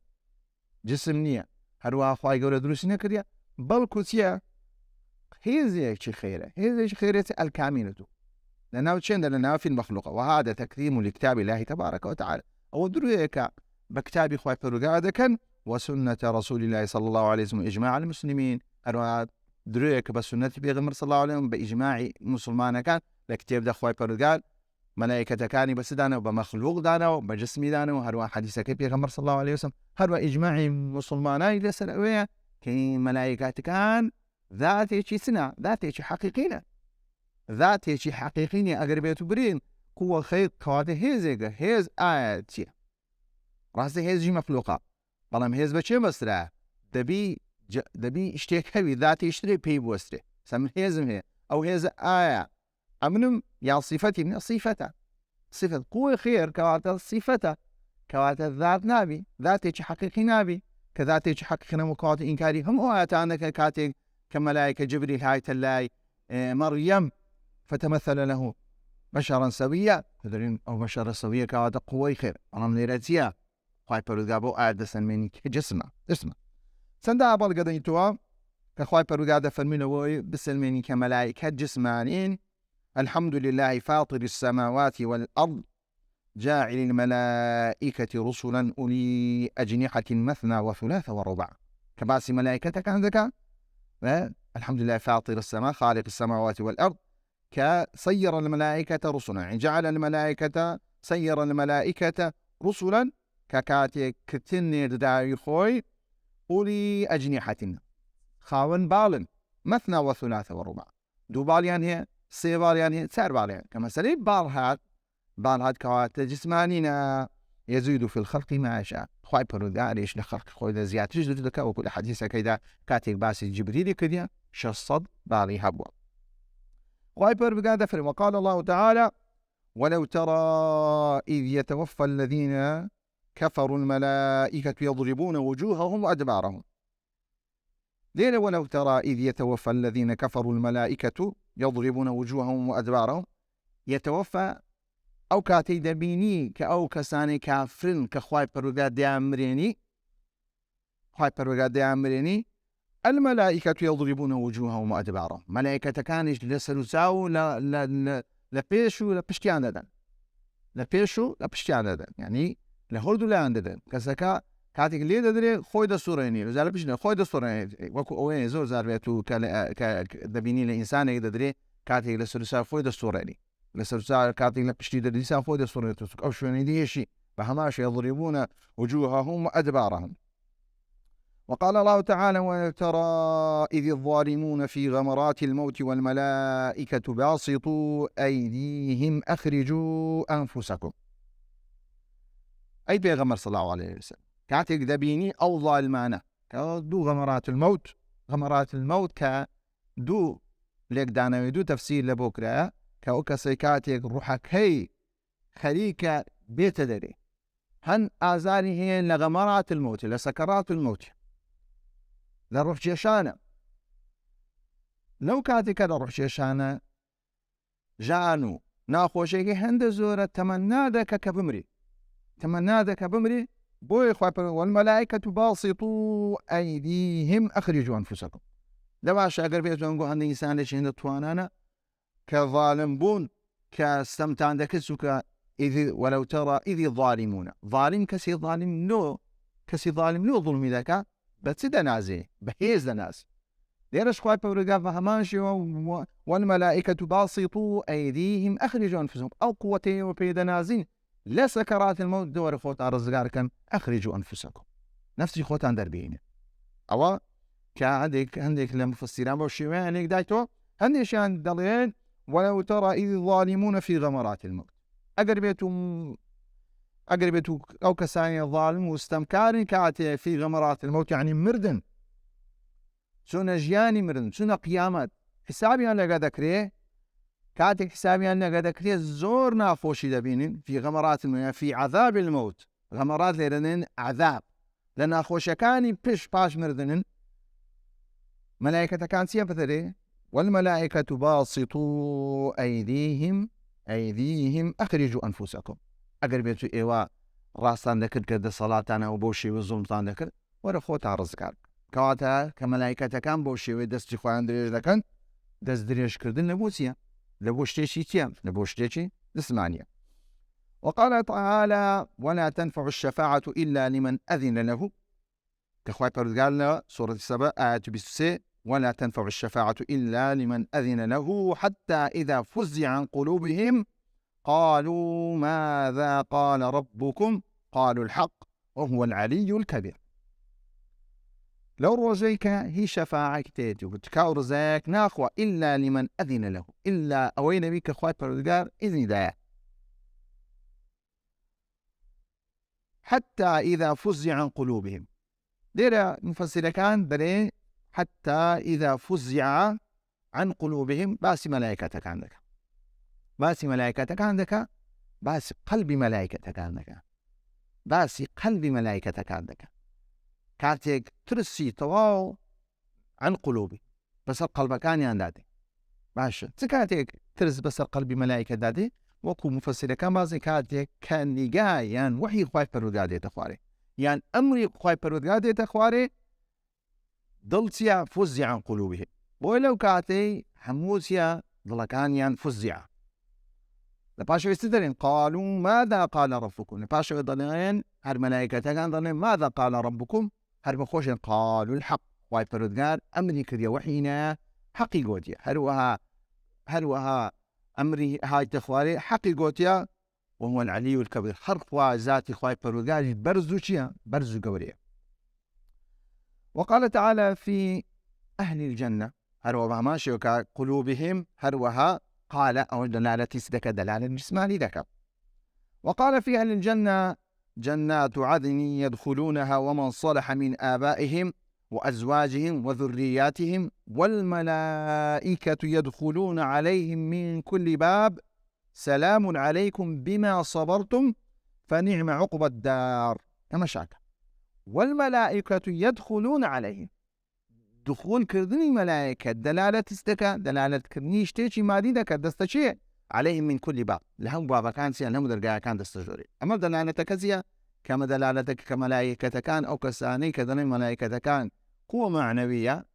جسم نییە، هەروەها خوای گەورە دروستی نەکردیە، بەڵکو چییە؟ هێزێکی خێرە، هێزێکی خێرەتی ئەلکامینەتو لەناو چێندە لەناو فی المەخلوق وهذا تكريم لكتاب الله تبارك وتعالى ئەوە درویەکە بە کتابی خوای پەروەردگار دەکەن وسنة رسول الله صلى الله عليه وسلم إجماع المسلمين هەروەها درویەکە بە سنەتی پێغەمبەر صلى الله عليه وسلم بە ئیجماعی مسلمانەکان لە کتێبدا خوای پەروەردگار مەلایکەتەکانی بەسدانەوە بە مەخلوق دانەوە بە جسمی دانەوە هەروەها حەدیثەکەی پێغەمبەر صلى الله عليه وسلم هەروەها ئیجماعی مسلمانانی لەسەر ئەوەیە کە مەلایکەتەکان ذاتێکی چنە؟ ذاتێکی حەقیقینە، ذاتێکی حەقیقینی ئەگەر بێت و برین قووە خەیر کەواتە هێزێکە. هێز ئایا چییە؟ ڕاستی هێزی مەخلوقە، بەڵام هێز بە چێ بەسترا؟ دەبی شتێک هەوی ذاتی شتێ پێی بوەسترێ. سەم هێزم هەیە، ئەو هێزە ئایا ئەمنم یا صیفەتی منە؟ صیفەتە، صیفەت قووی خێر کەواتە صیفەتە، کەواتە ذات نابی، ذاتێکی حەقیقی نابی کە ذاتێکی حەقیقی نەبوو کەواتە ئینکاری هەموو ئاەتانەکە کاتێک کە مەلایکە جبریل هایتە لای مەڕیەم فتمثل له بشرا سويا تدرين أو بشرا سويا كواتا قوي خير أنا من راتيا خواي پەروەردگار آد سنميني كجسمه اسمه سندا أبغى قدني توا كخواي پەروەردگار فرمينا وي بسلميني كملائكة جسمانين الحمد لله فاطر السماوات والأرض جاعل الملائكة رسلا أولي أجنحة مثنى وثلاث ورباع كباسي ملائكتك عندك الحمد لله فاطر السماء خالق السماوات والأرض كسير الملائكة رسلا يعني جعل الملائكة سير الملائكة رسلا ككاتي كتن داعي خوي أولي أجنحة خاون بالن مثنى وثلاث ورباع دو باليان هي سي باليان هي سار باليان كما سلي بالهات كوات جسمانينا يزيد في الخلق ما شاء خواي پەروەردگار ايش لخلق خوي زيادة جزء دكا وكل حديثة كيدا كاتيك باسي جبريل كديا شصد بالي هبوا خواي پەروەردگار فرم وقال الله تعالى ولو ترى إذ يتوفى الذين كفروا الملائكة يضربون وجوههم وأدبارهم ليه ولو ترى إذ يتوفى الذين كفروا الملائكة يضربون وجوههم وأدبارهم يتوفى أو كاتي دبيني كأو كساني كافرن كخواي پەروەردگار ديامريني خواي پەروەردگار ديامريني الملائكة يضربون وجوههم وأدبارهم ملائكة كانش لسلوساو لبيشو لبشتيان دادن لبيشو لبشتيان دادن يعني لهردو لان دادن كسكا كاتيك ليه دادري خوي دا سوريني لزال بشنا خوي دا سوريني وكو اوين زور زاربيتو دبيني لإنسان دادري كاتيك لسلوساو خوي دا سوريني لسلوساو كاتيك لبشتي دادري سان خوي دا سوريني أو شويني ديشي فهماش يضربون وجوههم وأدبارهم وقال الله تعالى وترى إذ الظالمون في غمرات الموت والملائكة باسطوا أيديهم أخرجوا أنفسكم أي بيغمر صلى الله عليه وسلم كاتك دبيني أو ظالمانة كدو غمرات الموت كدو ليك دانا يدو تفسير لبوكرا كأوكسي كاتك روحك هي خليك بيت دري هن آزاري هي لغمرات الموت لسكرات الموت لروح جيشانة لو كاتك لروح جيشانة جانو ناخوشيكي هند زورة تمنادك كبمري بوي خواب والملائكة باسطوا أيديهم أخرجوا أنفسكم لواش أقر بيتو نقول هند إنسان ليش هند توانانا كظالم بون كاستمتع دكسوك إذ ولو ترى إذ الظالمون ظالم كسي ظالم نو ظلمي ذاك بس دنازي بهيز دناز ليرش خواي پەروەردگار فهمانشي والملائكة باسطوا أيديهم أخرجوا أنفسهم أو قوتين وبيدنازين لا سكرات الموت دور خوت رزقار كان أخرجوا أنفسكم نفسي خوتان دربين أو كعندك لمفسران بوشيوان هنيك دايتو هندي شان دلين ولو ترى إذ الظالمون في غمرات الموت أقربتو أو كساني الظالم واستمكاري كاتي في غمرات الموت يعني مردن سنة جياني مردن سنة قيامات حسابي أنا قاعد أكريه كاتك حسابي أنا قاعد أكريه زور نافوشي دبينين في غمرات الموت في عذاب الموت غمرات ليرنين عذاب لأن أخوشكاني باش مردنين ملائكة كان سيان فتري والملائكة باسطوا أيديهم أخرجوا أنفسكم. أقر بيتو إيوا راسان ذكر كد صلاتان أو بوشي وزومتان ذكر ورخوتا رزقار كواتا كملائكة كان بوشي ودستي خوان دريج ذكر دست دريج كردن لبوسيا لبوشتيشي تيام لبوشتيشي جسمانية. وقال تعالى ولا تنفع الشفاعة إلا لمن أذن له كخواي برزقال سورة 7 آية 26 ولا تنفع الشفاعة إلا لمن أذن له حتى إذا فزع عن قلوبهم قالوا ماذا قال ربكم قالوا الحق وهو العلي الكبير. لو روزيك هي شفاعة كتيتي وتكاو رزاك ناخوة إلا لمن أذن له إلا أوين بك خواي برزقال إذن دايا حتى إذا فزع عن قلوبهم دير مفسر كان دري حتى إذا فزع عن قلوبهم باسي ملائكتك عندك باسي ملائكتك عندك باسي قلب ملائكتك عندك باسي قلب ملائكتك عندك كاتك ترسي طواو عن قلوبي بس القلب كان يندادي باشا تكاتك ترس بس القلب ملائكة دادي وكو مفسر كان بازي كاتك كان نيجاي يعني وحي خواي برودادي تخواري يعني أمري خواي برودادي تخواري ضلتيا فزع عن قلوبهم ولو كاتي حموسيا ضلكانيا فزع لباشو يستدرين قالوا ماذا قال ربكم لباشو يضلين هر ملائكة كان ضلين ماذا قال ربكم هر بخوشين قالوا الحق واي فرودقار أمري كذي وحينا حقي قوتيا هروها أمري هاي تخواري حقي قوتيا وهو العلي الكبير حرف ذاتي خواي فرودقار برزو شيا برزو قوريا. وقال تعالى في أهل الجنة هروها ماشي قلوبهم هروها قال أو دلالة سدك دلالة جسماني ذكر. وقال في أهل الجنة جنات عدن يدخلونها ومن صلح من آبائهم وأزواجهم وذرياتهم والملائكة يدخلون عليهم من كل باب سلام عليكم بما صبرتم فنعم عقبى الدار كما شاك. والملائكة يدخلون عليهم دخول كردني ملائكة دلالة استكا دلالة كرنيش تيجي مادي دكا دستشي عليهم من كل باب لهم بابا كان سيان لهم درقاء كان دستجوري أما دلالة كزيا كما دلالتك كملائكة كان أو كساني كذني ملائكة كان قوة معنوية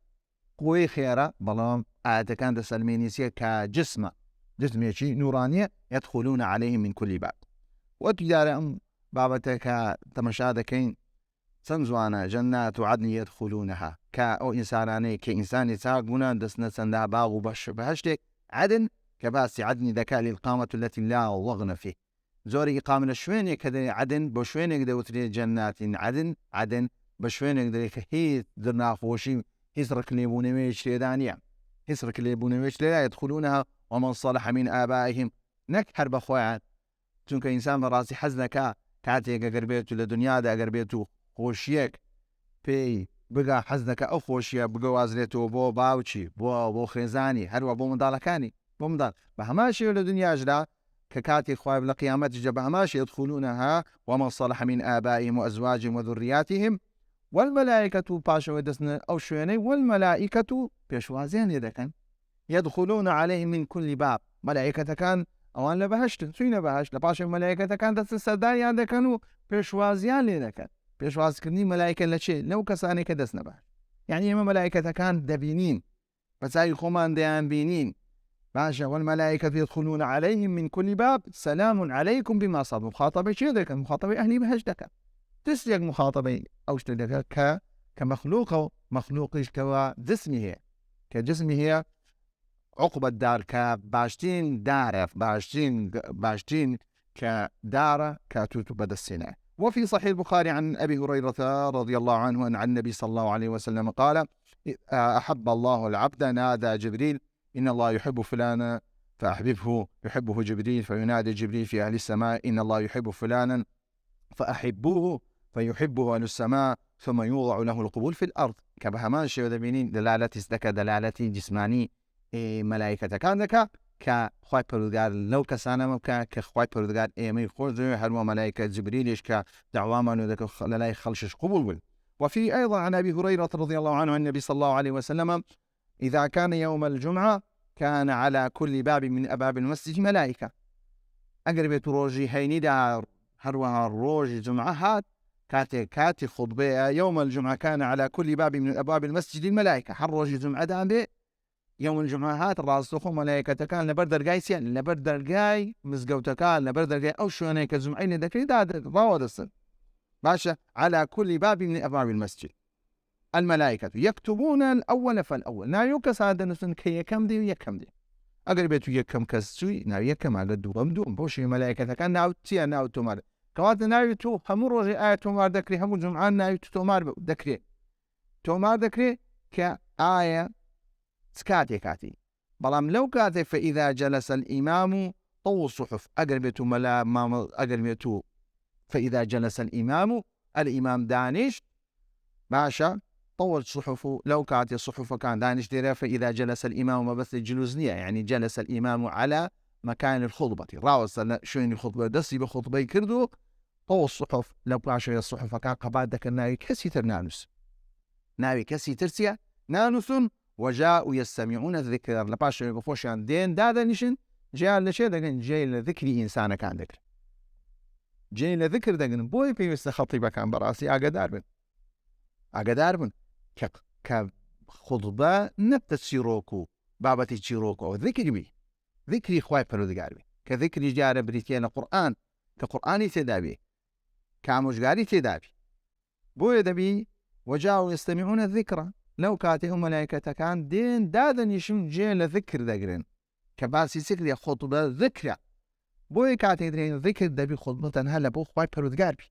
قوة خيرة بلام آيات كان دسلمينيسية كجسم يشي نورانية يدخلون عليهم من كل باب. وتجارة بابتك تمشادكين سنزوانا جنات عدن يدخلونها كأو إنساناني كإنسان يساقنا دسنا سندا باغ بهشتك عدن كباسي عدن ذكاء للقامة التي لا وغن فيه زوري إقامة الشويني كذا عدن بشويني كذا وتري جنات عدن بشويني كذا هي درنا خوشي هسرك ليبوني ميش ليدانيا هسرك ليبوني ميش لا يدخلونها ومن صلح من آبائهم نكهر بخوات چونك إنسان براسي حزنك كاتي قربيتو لدنيا دا قربيتو خوشيك بي بقى حزنك أو خوشيا بقى وازليتو بو باوشي بو خيزاني هروا بو مدالكاني بو مدال بهماشي لدنيا جدا ككاتي خواب لقيامت جبهماشي يدخلونها ومن صلح من آبائهم وأزواجهم وذرياتهم والملائكة باشا ودسنا أو شويني والملائكة بيشوازين يدكن يدخلون عليهم من كل باب ملائكة كان أوان لبهشت سوين بهشت لباشا الملائكة كان دست السرداني عندكنو بيشوازيان يدكن بيشواز كرني ملائكة لشي لو كساني كدسنا بهشت يعني يما ملائكة كان دبينين فساي خمان ديان بينين باشا والملائكة يدخلون عليهم من كل باب سلام عليكم بما صبروا مخاطبة شيء ذلك مخاطبة أهلي بهجدك تسلق مخاطبة أو اشتدك كمخلوق مخلوقش كجسمه هي كجسمه هي عقبة الدار كباشتين دار باشتين كدار كتوت بدا السنة. وفي صحيح البخاري عن أبي هريرة رضي الله عنه أن عن النبي صلى الله عليه وسلم قال أحب الله العبد نادى جبريل إن الله يحب فلانا فأحببه يحبه جبريل فينادي جبريل في أهل السماء إن الله يحب فلانا فأحبوه فيحبه أهل السماء ثم يوضع له القبول في الأرض كبهمان شيء ودبينين دلالة استكى دلالة جسماني ملائكة كانك كخواي برودقار لو كسانا مبكا كخواي برودقار مي خورد هلو ملائكة جبريل يشكى دعواما ودك لا يخلشش قبول. وفي أيضا عن أبي هريرة رضي الله عنه عن النبي صلى الله عليه وسلم إذا كان يوم الجمعة كان على كل باب من أبواب المسجد ملائكة. أقر بێت ڕۆژی هەینیدا هەروەها ڕۆژی جمعة هات كاتي خطبة يوم الجمعة كان على كل باب من أبواب المسجد الملائكة. هر ڕۆژی جمعەدا بێ يوم الجمعة هات ڕاستەوخۆ مەلایکەتەکان لەبەر دەرگای لەبەر دەرگای مزگەوتەکان لەبەر دەرگای ئەو شوێنەی کە جمعەی لێ دەکرێت ڕاوە دەستن. باشە على كل باب من أبواب المسجد الملائكة يكتبون الأول فالأول. ناوی کەس دەنووسن کە یەکەم دێ و یەکەم دێ. ئەگەر بێت و یەکەم کەس چووی ناوی یەکەم، ئەگەر دووەم دووەم. بۆ شێوەی مەلایکەتەکان ناو چییە؟ ناو تۆمار. کەواتە ناوی تۆ هەموو ڕۆژێ ئایا تۆمار دەکرێت؟ هەموو جمعان ناوی تۆمار دەکرێت. تۆمار دەکرێت کە ئایا چ کاتێکاتی. بەڵام لەو کاتێ فإذا جلس الإمام طووا الصحف. ئەگەر بێت و ئەگەر بێت و فإذا جلس الإمام دانیشت باشە طول الصحف. لو كانت الصحف كان دانش ديرها. فإذا جلس الإمام ما بس الجلوس نية، يعني جلس الإمام على مكان الخطبة. راوس شوين الخطبة دسي بخطبة كردو طول الصحف. لو باشا الصحف كان قبادك الناوي كسيتر نانوس، ناوي كسيتر سيا نانوس. وجاءوا يستمعون الذكر. لباشا بفوشان دين دادا نشن جاء لشيء دقن جاي لذكر إنسان كان ذكر، جاي لذكر دقن بوي بيوست خطيبة كان براسي ئاگادار بن کە خطبە نەبتە چیرۆک بابەتی چیرۆک و ذکری بی، ذکری خوای پەروەردگار بی، کە ذکری دیارە بریتە لە قورئان، کە قورئانی تێدا بێ، کە ئامۆژگاری تێدا بێ. بۆیە دەبی وجاءوا يستمعون الذكر. لەو کاتێ ئەو مەلایکەتەکان دێن دادەنیشن جێ لە ذکر دەگرن کە باسی ذکری خطبە ذکرە. بۆیە کاتێک درێن ذکر دەبی خطبە تەنها لە بۆ خوای پەروەردگار بی،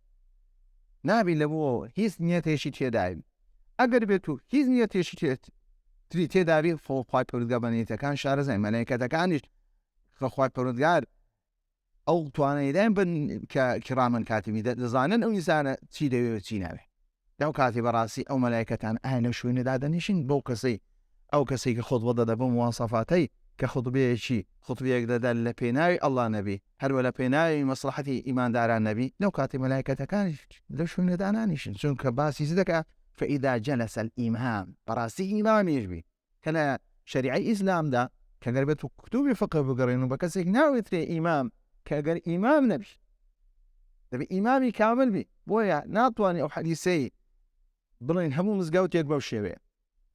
نابی لە بۆ هیچ نیەتێکی تێداوی. ئەگەر بێت و هیچ نیەتێکی تری تێداوی خوای پەروەردگار بەنیەتەکان شارەزای مەلایکەتەکانیش کە خوای پەروەردگار ئەو توانایدایان بن کە کیرامەن کاتیبین دەزانن ئەو ئینسانە چی دەوێت چی ناوێت. لەو کاتی بەڕاستی ئەو مەلایکەتان ئایا لەو شوێنەدا دەنیشن بۆ کەسەی ئەو کەسێک کە خۆتبە دەدە بۆ مواسەفاتەی کە خۆتبەیەکی خۆتبەیەک دەدا لە پێناوی ئەڵڵا نەبی، هەروە لە پێناوی مەسلحەتی ئیمانداران نەبی. لەو کاتی مەلایکەتەکانی لەو شوێنەدا نانیشن، چونکە باسی دەکات فإذا جلس الإمام. بەڕاستی ئیمامیش بی کە لە شەریعەی ئیسلامدا کە گەر بێت و کتوبی فقه بگەڕێن و بە کەسێک ناوێترێ ئیمام کە گەر ئیمام نەبی دەبێت ئیمامی کامل بی. بۆیە ناتوانێت ئەو حەدیسەی بڵێن هەموو مزگەوتێک بەو شێوەیە،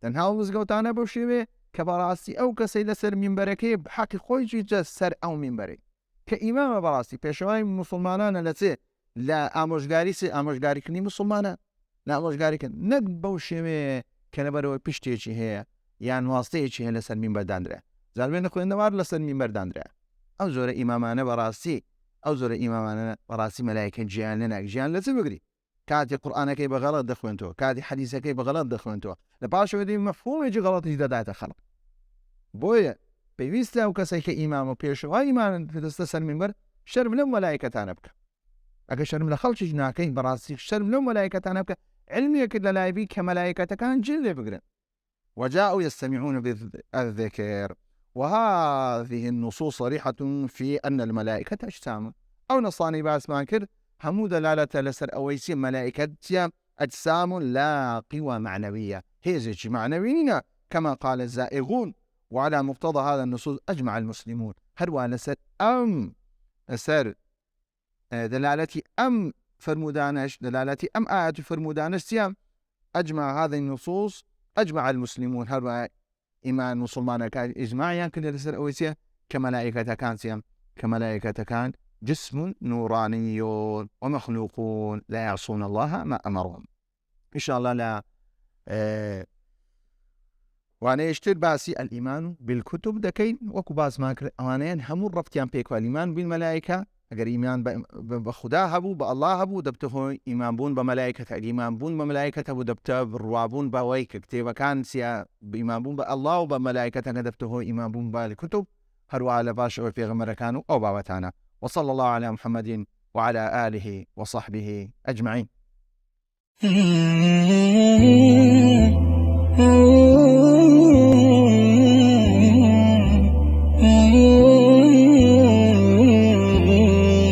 تەنها ئەو مزگەوتانە بەو شێوەیە کە بەڕاستی ئەو کەسەی لەسەر مینبەرەکەی حەقی خۆی جێ سەر ئەو مینبەرەی کە ئیمامە. بەڕاستی پێشەوای مسلمانانە لە چێ لە ئامۆژگاریکردنی مسلمانە لە ئامۆژگاریکردن، نەک بەو شێوەیە کە لەبەرەوەی پشتێکی هەیە یان واستەیەکی هەیە لەسەر مینبەردانرا. زالبێنە خوێندەوار لەسەر مینبەردانرا. ئەو زۆرە ئیمامانە بەڕاستی ئەو زۆرە ئیمامانە بەڕاستی مەلایکە گیان لەناک گیان لە چ بگری. کاتی قورئانەکەی بەغەڵەت دەخوێنتەوە، کاتی حەدیسەکەی بەغەڵەت دەخوێنتەوە، لە پاشەوە دەی مەفهومێکی غەڵەتیش دەداتە خەڵک. بۆیە پێویستە ئەو کەسێک کە ئیمام و پێشەوای ئیمان دەستە سەر مینبەر شەرم لەو مەلایکەتانە بکە. ئەگەر شەرم لە خەڵکیش ناکەی بەڕاستی شەرم لەو مەلایکەتانە بکە، علمێکت لە لایبی کە مەلایکەتەکان جێ لێ بگرن. وجاءوا يستمعون بالذكر. وهذه النصوص صريحة في أن الملائكة أجسام. أو نصاني باسمان كرد همو دلالة لسر أويسي ملائكة أجسام لا قوى معنوية، هيزج معنويين كما قال الزائغون. وعلى مقتضى هذا النصوص أجمع المسلمون. هروا لسر لسر دلالتي فرمودانش دلالتي آيات فرمودانش سيام أجمع هذه النصوص أجمع المسلمون. هروا إيمان مسلمان كان إجماع يمكن لسر أويسي كملائكة كان سيام كملائكة كان جسم نوراني ومخلوقون لا يعصون الله ما أمرهم. إن شاء الله لا وأنا يشتر باسي الإيمان بالكتب دكين وكباس ماكر أوانين همور رفتيان بيكو الإيمان بالملائكة. أجر إيمان بخدا هبو بالله هبو دبته إيمان بون بملائكة، الإيمان بون بملائكة هبو دبته بالروابون بويك كتيبا كان سيا بإيمان بون بالله وبملائكة دبته إيمان بون بالكتب. هروا على باش في غمر كانوا أو بابتانا. وصلى الله على محمد وعلى آله وصحبه أجمعين.